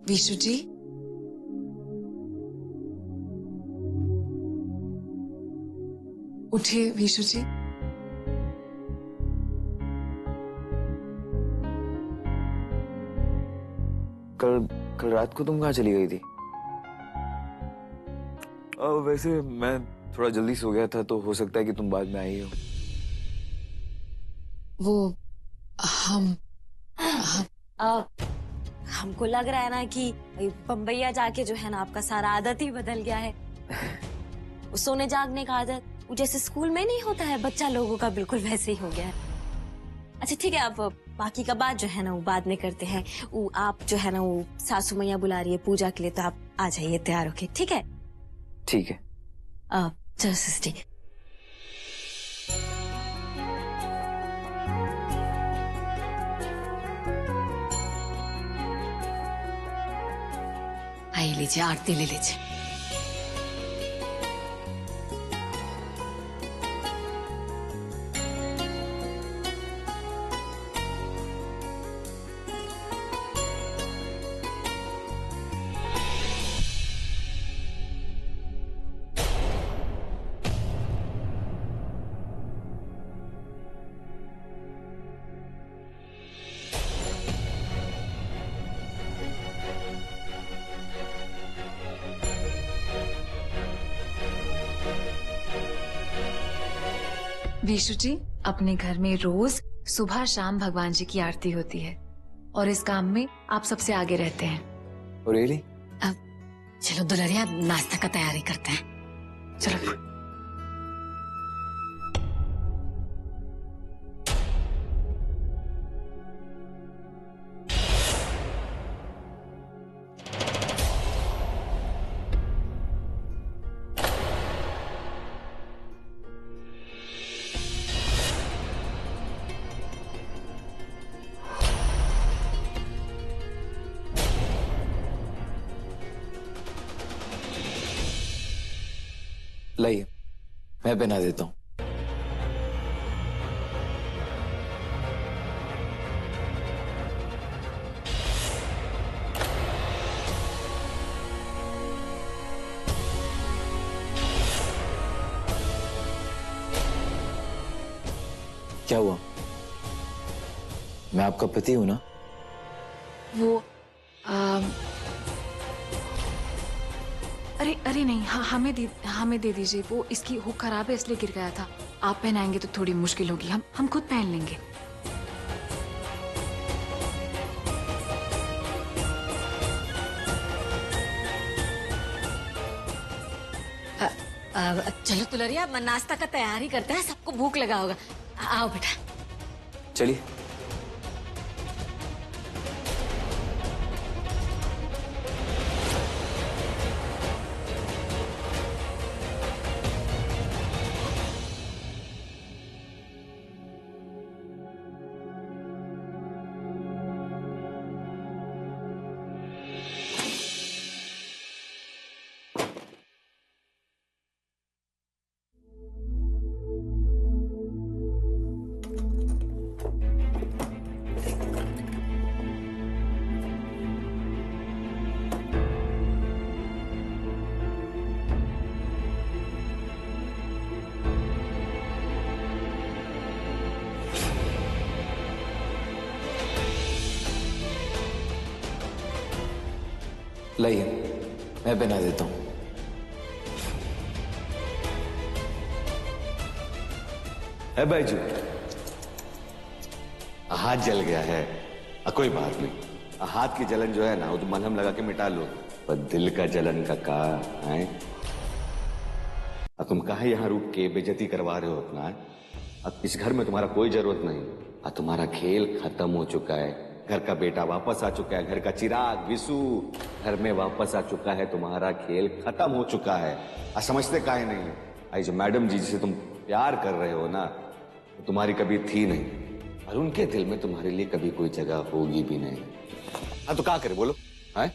विशु जी, उठिए विशु जी। कल कल रात को तुम कहाँ चली गई थी? वैसे मैं थोड़ा जल्दी सो गया था, तो हो सकता है कि तुम बाद में आई हो। वो हम हमको लग रहा है ना कि बम्बैया जाके जो है ना आपका सारा आदत ही बदल गया है। वो सोने जागने का आदत वो जैसे स्कूल में नहीं होता है बच्चा लोगों का, बिल्कुल वैसे ही हो गया है। अच्छा ठीक है, आप बाकी का बात जो है ना वो बाद में करते हैं। वो आप जो है ना वो सासू मैया बुला रही है पूजा के लिए, तो आप आ जाइए तैयार होके, ठीक है? ठीक है। चलो सिस्टी। आइए लीजिए, आरती ले लीजिए। विशु जी, अपने घर में रोज सुबह शाम भगवान जी की आरती होती है और इस काम में आप सबसे आगे रहते हैं। रियली? चलो दुल्हनिया, नाश्ता का तैयारी करते हैं, चलो। लाइए, मैं पहना देता हूँ। क्या हुआ? मैं आपका पति हूं ना? वो अरे नहीं, हाँ हमें दे दीजिए। वो इसकी हुक खराब है इसलिए गिर गया था। आप पहनाएंगे तो थोड़ी मुश्किल होगी, हम खुद पहन लेंगे। चलो दुल्हनिया, नाश्ता का तैयारी करते हैं, सबको भूख लगा होगा। आओ बेटा। चलिए। लाइए, मैं पहना देता हूँ। है भाईजू, हाथ जल गया है। कोई बात नहीं, हाथ की जलन जो है ना वो तो मलहम लगा के मिटा लो, पर दिल का जलन का है। अब तुम कहा यहाँ रुक के बेइज्जती करवा रहे हो अपना? अब इस घर में तुम्हारा कोई जरूरत नहीं। अब तुम्हारा खेल खत्म हो चुका है। घर का बेटा वापस आ चुका है, घर का चिराग विशु घर में वापस आ चुका है। तुम्हारा खेल खत्म हो चुका है। समझते काहे नहीं? आई जो मैडम जी जिसे तुम प्यार कर रहे हो ना, तो तुम्हारी कभी थी नहीं, और उनके दिल में तुम्हारे लिए कभी कोई जगह होगी भी नहीं। हाँ तो क्या करे बोलो? है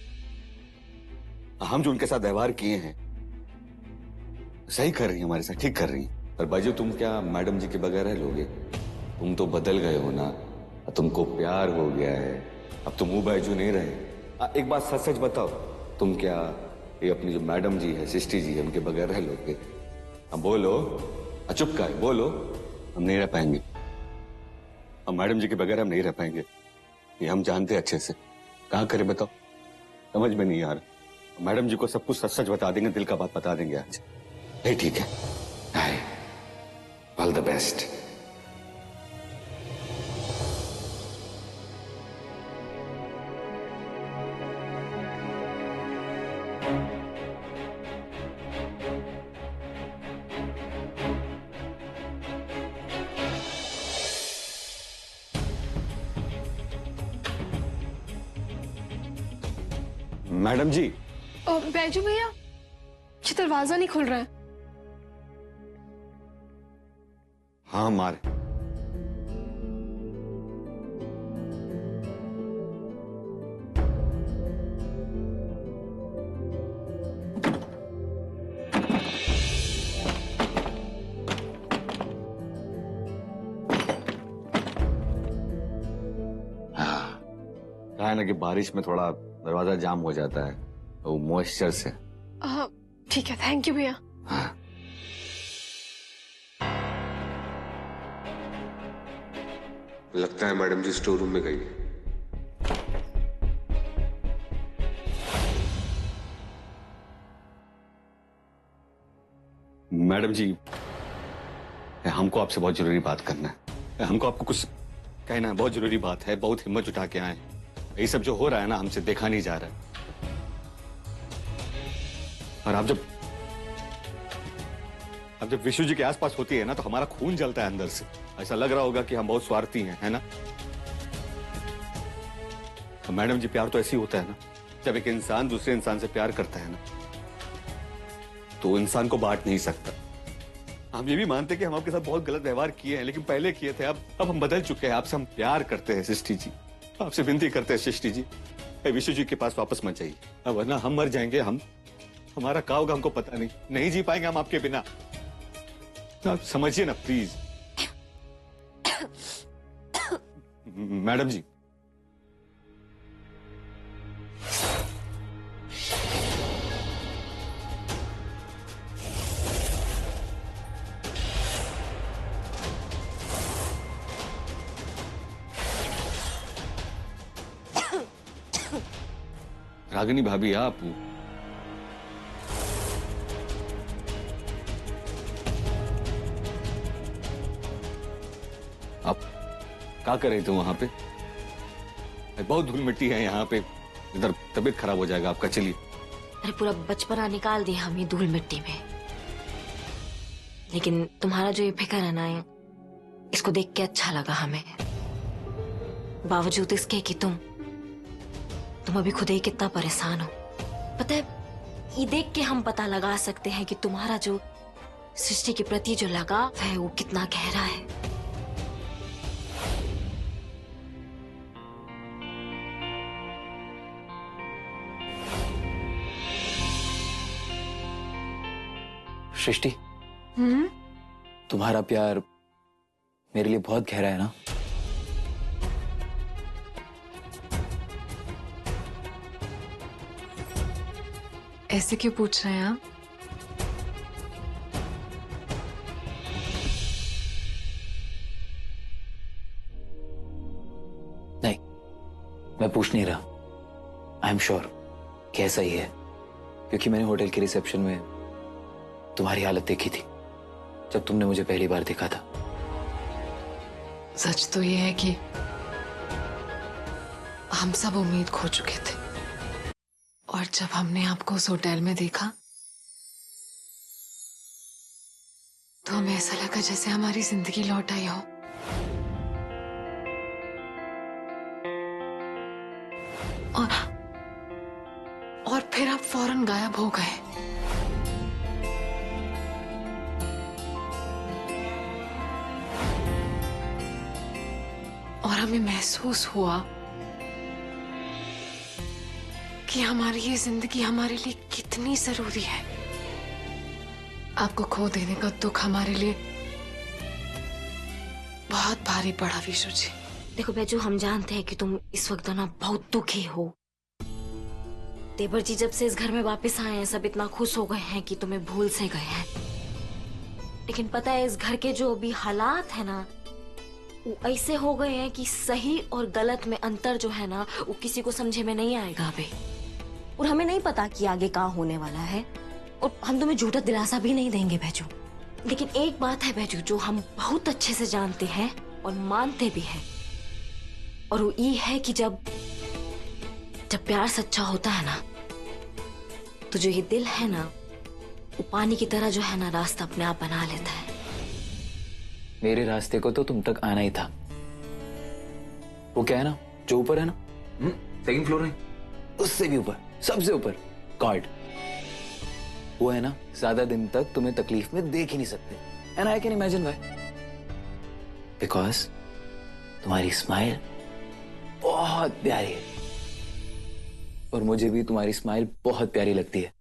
हम जो उनके साथ व्यवहार किए हैं सही कर रही है, हमारे साथ ठीक कर रही है। पर बाजू तुम क्या मैडम जी के बगैर रह लोगे? तुम तो बदल गए हो ना, तुमको प्यार हो गया है। अब तुम वो बाजू नहीं रहे, एक बात सच सच बताओ, तुम क्या ये अपनी जो मैडम जी है, सृष्टि जी है, उनके बगैर रह लोगे? अब बोलो, चुप का है, बोलो। हम नहीं रह पाएंगे, हम मैडम जी के बगैर हम नहीं रह पाएंगे, ये हम जानते हैं अच्छे से। कहाँ करें बताओ, समझ में नहीं आ रहा। मैडम जी को सब कुछ सच सच बता देंगे, दिल का बात बता देंगे आज। नहीं ठीक है, ऑल द बेस्ट। मैडम जी। बैजू भैया, ये दरवाजा नहीं खुल रहा है। हाँ मार। हाँ, कहा है ना कि बारिश में थोड़ा दरवाजा जाम हो जाता है, वो मॉइस्चर से। ठीक है, थैंक यू भैया। हाँ। लगता है मैडम जी स्टोर रूम में गई है। मैडम जी, हमको आपसे बहुत जरूरी बात करना है। हमको आपको कुछ कहना है, बहुत जरूरी बात है। बहुत हिम्मत जुटा के आए। ये सब जो हो रहा है ना, हमसे देखा नहीं जा रहा है। और आप जब विशु जी के आसपास होती है ना, तो हमारा खून जलता है अंदर से। ऐसा लग रहा होगा कि हम बहुत स्वार्थी हैं, है ना? तो मैडम जी, प्यार तो ऐसे ही होता है ना, जब एक इंसान दूसरे इंसान से प्यार करता है ना, तो इंसान को बांट नहीं सकता। हम ये भी मानते हैं कि हम आपके साथ बहुत गलत व्यवहार किए हैं, लेकिन पहले किए थे। अब हम बदल चुके हैं। आपसे हम प्यार करते हैं सृष्टि जी, आपसे विनती करते हैं सृष्टि जी, विशु जी के पास वापस मत जाइए, वरना हम मर जाएंगे। हमारा क्या होगा हमको पता नहीं जी पाएंगे हम आपके बिना। आप समझिए ना प्लीज। मैडम जी, रागिनी भाभी, आप क्या कर रहे थे वहां पे? बहुत धूल मिट्टी है यहाँ पे, इधर तबीयत खराब हो जाएगा आपका। चलिए। अरे पूरा बचपना निकाल दिया हम ये धूल मिट्टी में, लेकिन तुम्हारा जो ये फिक्र है ना, इसको देख के अच्छा लगा हमें। बावजूद इसके कि तुम अभी खुद ही कितना परेशान हो। पता है, ये देख के हम पता लगा सकते हैं कि तुम्हारा जो सृष्टि के प्रति जो लगाव है वो कितना गहरा है। सृष्टि, तुम्हारा प्यार मेरे लिए बहुत गहरा है ना? ऐसे क्यों पूछ रहे हैं आप? नहीं, मैं पूछ नहीं रहा। आई एम श्योर कि ऐसा ही है, क्योंकि मैंने होटल के रिसेप्शन में तुम्हारी हालत देखी थी जब तुमने मुझे पहली बार देखा था। सच तो ये है कि हम सब उम्मीद खो चुके थे, और जब हमने आपको उस होटल में देखा तो हमें ऐसा लगा जैसे हमारी जिंदगी लौट आई हो। और फिर आप फौरन गायब हो गए। और हमें महसूस हुआ कि हमारी ये जिंदगी हमारे लिए कितनी जरूरी है। आपको खो देने का दुख हमारे लिए बहुत भारी पड़ा विशु जी। देखो बैजू, हम जानते हैं कि तुम इस वक्त ना बहुत दुखी हो, देवर जी जब से इस घर में वापस आए हैं सब इतना खुश हो गए हैं कि तुम्हें भूल से गए हैं। लेकिन पता है इस घर के जो अभी हालात है ना वो ऐसे हो गए हैं कि सही और गलत में अंतर जो है ना वो किसी को समझे में नहीं आएगा अभी। और हमें नहीं पता कि आगे क्या होने वाला है और हम तुम्हें झूठा दिलासा भी नहीं देंगे बैजू। लेकिन एक बात है बैजू जो हम बहुत अच्छे से जानते हैं और मानते भी हैं, और वो ये है कि जब प्यार सच्चा होता है ना तो जो ये दिल है ना वो पानी की तरह जो है ना रास्ता अपने आप बना लेता है। मेरे रास्ते को तो तुम तक आना ही था। वो क्या है ना जो ऊपर है ना, सेकंड फ्लोर है, उससे भी ऊपर, सबसे ऊपर गॉड, वो है ना ज्यादा दिन तक तुम्हें तकलीफ में देख ही नहीं सकते। And I can imagine why, because तुम्हारी स्माइल बहुत प्यारी है और मुझे भी तुम्हारी स्माइल बहुत प्यारी लगती है।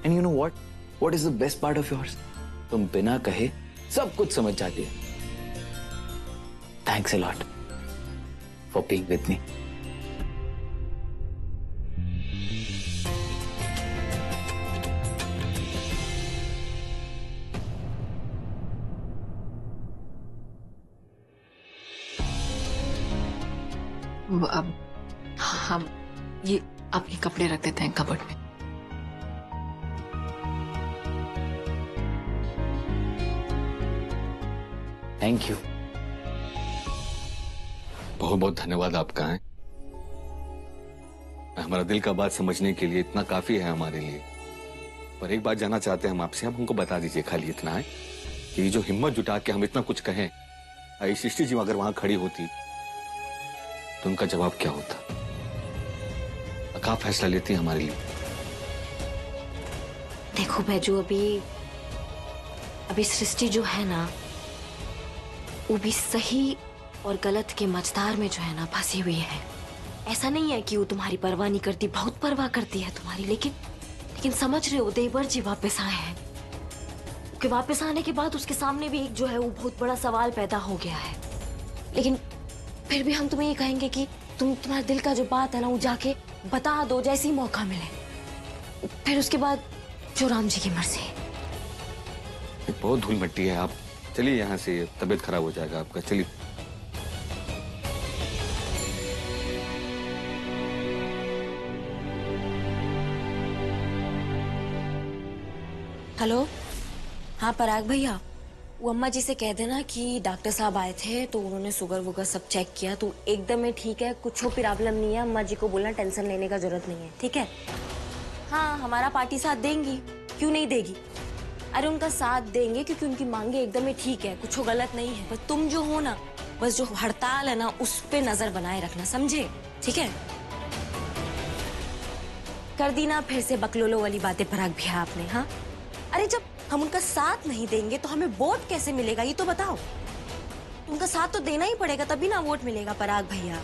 And you know what is the best part of yours, तुम बिना कहे सब कुछ समझ जाती है। Thanks a lot for being with me. अब हम ये अपने कपड़े रख देते हैं कबर्ड में। Thank you. बहुत बहुत धन्यवाद आपका है। हमारा दिल का बात समझने के लिए इतना काफी है हमारे लिए। पर एक बात जानना चाहते हैं हम आपसे, हमको बता दीजिए खाली इतना है कि जो हिम्मत जुटा के हम इतना कुछ कहें, सृष्टि जी अगर वहां खड़ी होती तो उनका जवाब क्या होता? क्या फैसला लेती है हमारे लिए? देखो बैजू अभी सृष्टि जो है ना वो भी सही और गलत के मझधार में जो है ना फंसी हुई है। ऐसा नहीं है कि वो तुम्हारी परवाह नहीं करती, बहुत परवाह करती है तुम्हारी। लेकिन समझ रहे हो देवर जी वापस आए हैं कि वापस आने के बाद उसके सामने भी एक जो है वो बहुत बड़ा सवाल पैदा हो गया है। लेकिन फिर भी हम तुम्हें ये कहेंगे कि तुम्हारे दिल का जो बात है ना वो जाके बता दो जैसे ही मौका मिले। फिर उसके बाद जो राम जी की मर्जी। बहुत धूल मिट्टी है, आप चलिए यहाँ से, तबीयत खराब हो जाएगा आपका। चलिए। हेलो, हाँ पराग भैया, वो अम्मा जी से कह देना कि डॉक्टर साहब आए थे तो उन्होंने शुगर वुगर सब चेक किया तो एकदम ही ठीक है, कुछ प्रॉब्लम नहीं है। अम्मा जी को बोलना टेंशन लेने का जरूरत नहीं है, ठीक है? हाँ, हमारा पार्टी साथ देंगी, क्यों नहीं देगी? अरे उनका साथ देंगे क्योंकि उनकी मांगे एकदम ही ठीक है, कुछ गलत नहीं है। बस तुम जो हो ना, बस जो हड़ताल है ना उस पे नजर बनाए रखना, समझे? ठीक है? कर दी ना फिर से बकलोलो वाली बातें पराग भैया आपने। हाँ, अरे जब हम उनका साथ नहीं देंगे तो हमें वोट कैसे मिलेगा ये तो बताओ। उनका साथ तो देना ही पड़ेगा तभी ना वोट मिलेगा पराग भैया।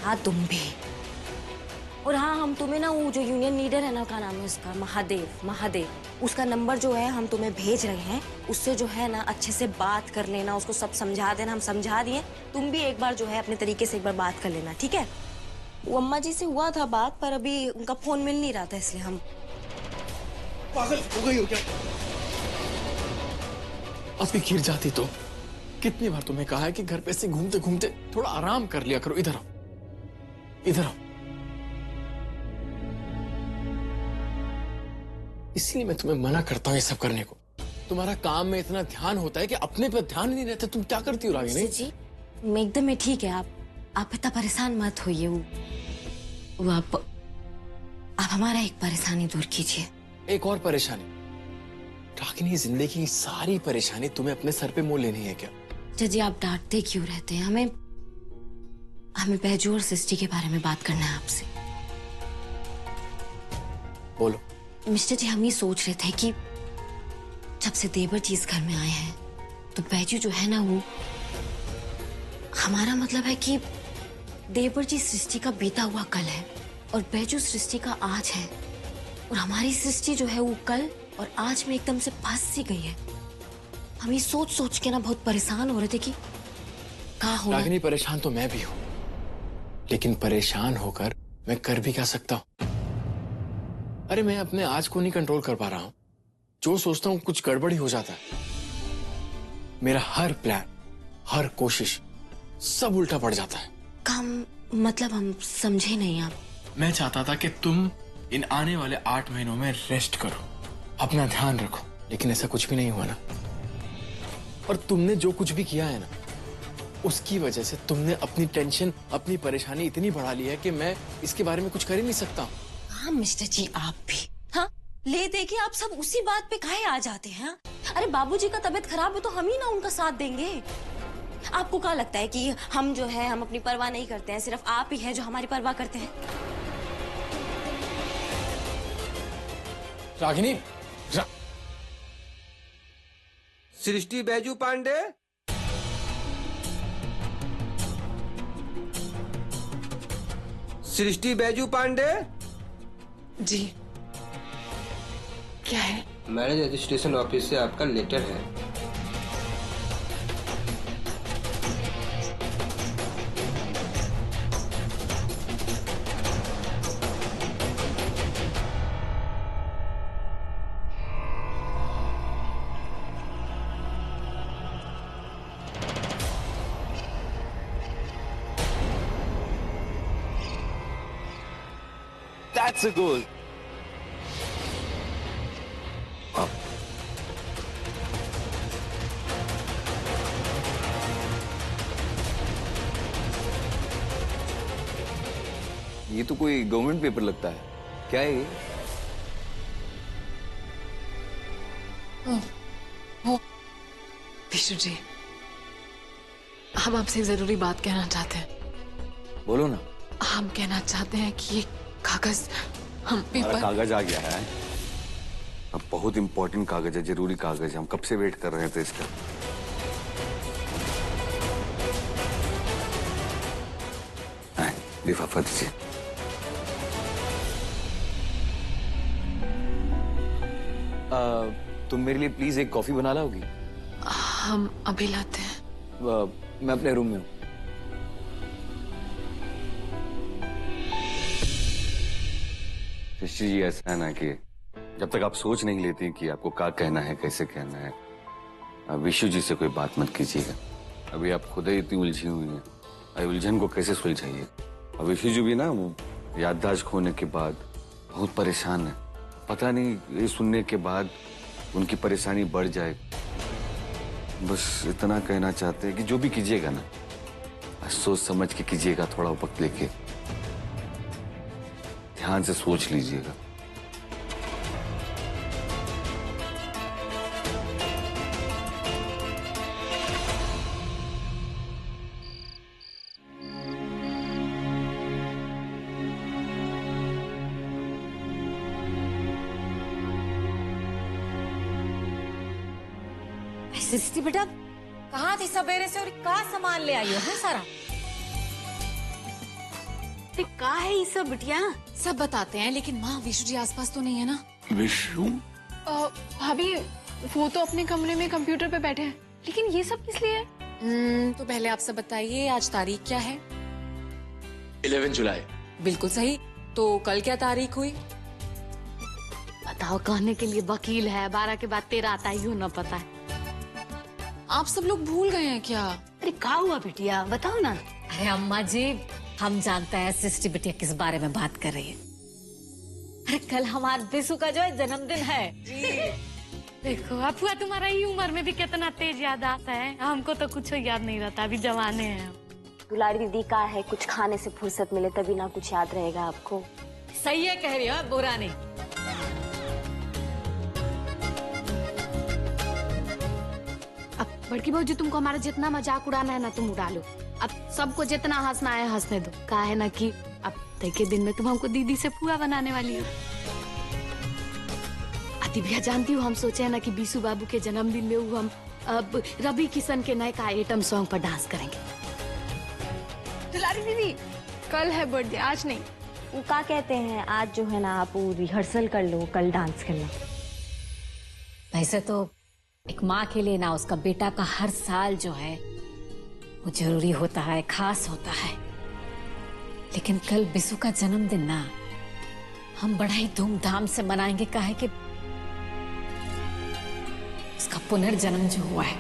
हाँ तुम भी। और हाँ, हम तुम्हें ना वो जो यूनियन लीडर है ना, क्या नाम है उसका, महादेव, उसका नंबर जो है हम तुम्हें भेज रहे हैं। उससे जो है ना अच्छे से बात कर लेना, उसको सब समझा देना। हम समझा दिए, तुम भी एक बार जो है अपने तरीके से एक बार बात कर लेना, ठीक है? वो अम्मा जी से हुआ था बात पर अभी उनका फोन मिल नहीं रहा था, इसलिए हम। पागल हो गई हो क्या? अभी गिर जाती तो। कितनी बार तुम्हें कहा है कि घर पे से घूमते घूमते थोड़ा आराम कर लिया करो। इधर आओ, इधर आओ। इसलिए मैं तुम्हें मना करता हूँ ये सब करने को। तुम्हारा काम में इतना ध्यान होता है कि अपने पर ध्यान नहीं रहता। तुम क्या करती हो रागिनी? जी मैं एकदम में ठीक है। आप इतना परेशान मत होइए। वो आप हमारा एक परेशानी दूर कीजिए। एक और परेशानी? रागिनी, जिंदगी की सारी परेशानी तुम्हें अपने सर पे मोल लेनी है क्या? जी आप डांटते क्यों रहते हैं? हमें बैजू और सृष्टि के बारे में बात करना है आपसे। बोलो। मिस्टर जी, हम ये सोच रहे थे कि जब से देवर जी इस घर में आए हैं तो बैजू जो है ना वो, हमारा मतलब है कि देवर जी सृष्टि का बीता हुआ कल है और बैजू सृष्टि का आज है। और हमारी सृष्टि जो है वो कल और आज में एकदम से फंस सी गई है। हम ये सोच सोच के ना बहुत परेशान हो रहे थे कि क्या होगा। रागिनी, परेशान तो मैं भी हूं, लेकिन परेशान होकर मैं कर भी क्या सकता हूं? अरे मैं अपने आज को नहीं कंट्रोल कर पा रहा हूं। जो सोचता हूं कुछ गड़बड़ ही हो जाता है। मेरा हर प्लान, हर कोशिश सब उल्टा पड़ जाता है। काम मतलब हम समझे नहीं आप। मैं चाहता था कि तुम इन आने वाले 8 महीनों में रेस्ट करो, अपना ध्यान रखो, लेकिन ऐसा कुछ भी नहीं हुआ ना। और तुमने जो कुछ भी किया है ना, उसकी वजह से तुमने अपनी टेंशन, अपनी परेशानी इतनी बढ़ा ली है कि मैं इसके बारे में कुछ कर ही नहीं सकता। हाँ मिस्टर जी, आप भी हाँ ले दे के आप सब उसी बात पे काहे आ जाते हैं? अरे बाबूजी का तबीयत खराब है तो हम ही ना उनका साथ देंगे। आपको क्या लगता है कि हम जो है हम अपनी परवाह नहीं करते हैं, सिर्फ आप ही है जो हमारी परवाह करते हैं? रागिनी, सृष्टि बैजू पांडे, सृष्टि बैजू पांडे। जी क्या है? मैरिज रजिस्ट्रेशन ऑफिस से आपका लेटर है। That's a goal. ये तो कोई गवर्नमेंट पेपर लगता है। क्या है ये? विशु जी, हम आपसे जरूरी बात कहना चाहते हैं। बोलो ना। हम कहना चाहते हैं कि ये कागज हम हमारा पेपर। कागज आ गया है। अब बहुत इंपॉर्टेंट कागज है, जरूरी कागज है। हम कब से वेट कर रहे थे इसका। लिफाफा दीजिए। तुम मेरे लिए प्लीज एक कॉफी बना लाओगी? हम अभी लाते हैं। मैं अपने रूम में हूँ। ऋषि जी, ऐसा है ना कि जब तक आप सोच नहीं लेती कि आपको क्या कहना है, कैसे कहना है, विशु जी से कोई बात मत कीजिएगा। अभी आप खुद ही इतनी उलझी हुई हैं, अभी उलझन को कैसे सुलझाइए। और विशु जी भी ना वो याददाश्त खोने के बाद बहुत परेशान है। पता नहीं ये सुनने के बाद उनकी परेशानी बढ़ जाए। बस इतना कहना चाहते हैं कि जो भी कीजिएगा ना, सोच समझ के कीजिएगा, थोड़ा वक्त लेके ध्यान से सोच लीजिएगा। सृष्टि बेटा, कहाँ थी सवेरे से और कहाँ सामान ले आई हो? है सारा का है ये सब बिटिया? सब बताते हैं, लेकिन माँ विशु जी आसपास तो नहीं है ना? विशु? भाभी वो तो अपने कमरे में कंप्यूटर पे बैठे हैं, लेकिन ये सब किस लिए है? तो पहले आप सब बताइए, आज तारीख क्या है? 11 जुलाई। बिल्कुल सही। तो कल क्या तारीख हुई? बताओ, कहने के लिए वकील है, 12 के बाद 13 आता ही हो ना पता है। आप सब लोग भूल गए हैं क्या? अरे क्या हुआ बिटिया, बताओ ना। अरे अम्मा जी, हम जानते हैं सृष्टि बिटिया किस बारे में बात कर रही है। अरे कल हमारे बिशु का जो है जन्मदिन है। देखो अफुआ, तुम्हारा ही उम्र में भी कितना तेज याद आता है। हमको तो कुछ याद नहीं रहता, अभी जवाने हैं। दुलारी दीदी का है, कुछ खाने से फुर्सत मिले तभी ना कुछ याद रहेगा आपको। सही है कह रही हो, बुरा नहीं। अब बड़की बहू जी, तुमको हमारा जितना मजाक उड़ाना है ना तुम उड़ा लो। अब सबको जितना हंसना है हंसने दो। कहा है ना कि अब देखे दिन में तुम हमको दीदी से फुआ बनाने वाली हो। आती भैया जानती हो, हम सोचे है ना कि बीसू बाबू के जन्मदिन में वो हम अब रवि किशन के नए का आइटम सॉन्ग पर डांस करेंगे। दुलारी दीदी, कल है बर्थडे, आज नहीं। वो क्या कहते हैं, आज जो है ना आप रिहर्सल कर लो, कल डांस करना। वैसे तो एक माँ के लिए ना उसका बेटा का हर साल जो है वो जरूरी होता है, खास होता है। लेकिन कल बिसु का जन्मदिन ना हम बड़ा ही धूमधाम से मनाएंगे, काहे कि उसका पुनर्जन्म जो हुआ है